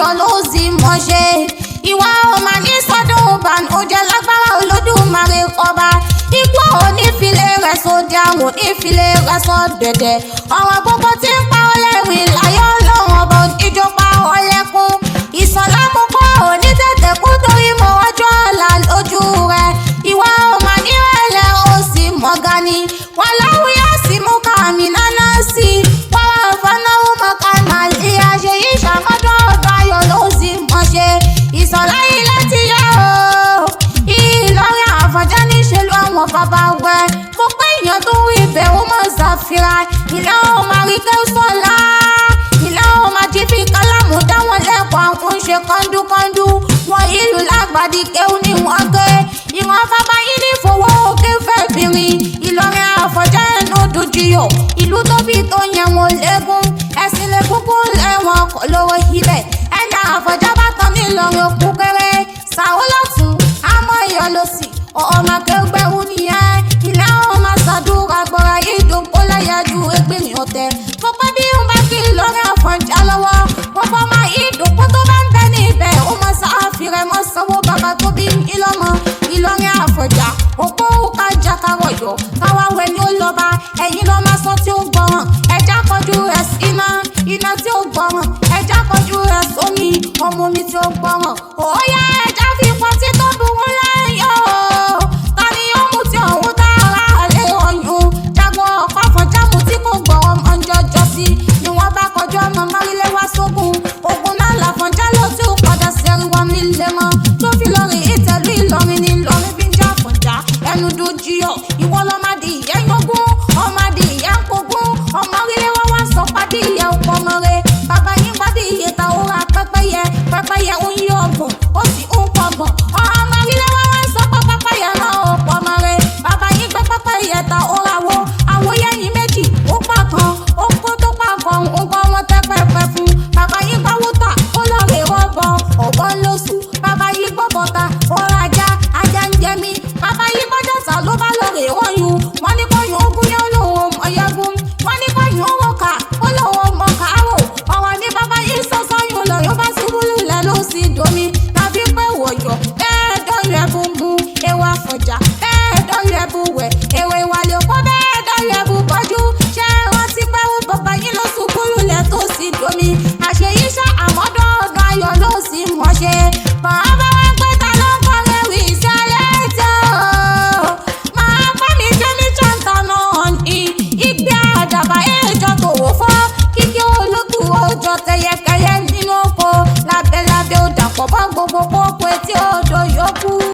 ayọ̀ ló sì mọ̀ ṣe. Ìwà ò máa ní sọ́dún ban ó jẹ́ lágbára Olódùmarè ọba. Ikú ò ní file rẹ̀ sóde àwọn ò ní file rẹ̀ sọ dẹ̀dẹ̀. Ọ̀rọ̀ gbogbo tí ń pa ọ́ lẹ́rìn láyọ̀ Ọlọ́run ọba ìjọ pa ọ́ lẹ́kún. Ìsọ̀lá kókó ò ní tètè kú torí mo ọjọ́ ọ̀la lójú rẹ̀. Ìwà ò máa ní rẹ̀lẹ̀ ó sì mọ̀gá ni. Wọ́n láwùyá sí mú kàmí náná sí i. Wọ́n wá fanáwó mọ̀kànmá lè àṣẹ yìí ṣàmọ́dọ̀ ọ̀dọ̀ ayọ̀ ló sì mọ̀ ṣe. Ìsọ̀lá ilé ti yá o. Ìlọrin Àfọ̀njá níṣẹ́ ló àwọn bàbá wẹ̀. Mo pé èèyàn tó rí ibẹ̀ ó mọ̀ ṣàfihàn. Ìlà ò máa rí Kẹ́sọ̀lá. Ìlà ò máa jí fi kálámù dáwọn lẹ́kọ̀ọ́ àwọn ṣe kọ́ńdúkọ́ńdú. Wọ́n ìlú lágbàdì kéwù ní wọ́n gbé. Ìwọ̀n bàbá yìí ní fowó òkè fẹ́ bìnrin. Ìlọrin Àfọ̀njá ẹnu dojúyọ̀. Ìlú tóbi tó yẹn wọn lẹ́gùn. Ẹ̀sìn lè kúkú lẹ́wọ̀n kọ́ lówó ilẹ̀. Ẹ̀dá Àfọ̀njá bá tán ní Ìlọrin òkú kéré. Sàwó lọ́tún, àmọ́ ìyọ̀ lọ́sì. Ọmọ akẹgbẹ́wò nìyẹn. Ìlà ọmọ ṣàdúrà gbọ́ra yìí dùn kó láyà ju ẹgbẹ̀rin ọ̀tẹ̀. Mo pẹ́ bí wọ́n bá kí Ìlọrin Àfọ̀njá lọ́wọ́. Mo fọ́ máa yí dùn kó tó bá ń bẹ níbẹ̀. Ó mọ sáfìrẹ́ mọ́ sanwó bàbá tó bí ìlọ́mọ. Ìlọrin Àfọ̀njá òpó kájà kárọ̀yọ̀. Káwá wẹ̀ ni ó lọ́ba. Ẹ̀yin lọ́ máa sọ tí ó gbọ́ràn. Ẹja kọjú rẹ̀ sí iná. Iná tí ó gbọ́ràn. Ẹja kọjú rẹ̀ sómi. Ọmọ mi tí ó gbọ́ràn. Ó yá ẹja fi pọ́n tí tó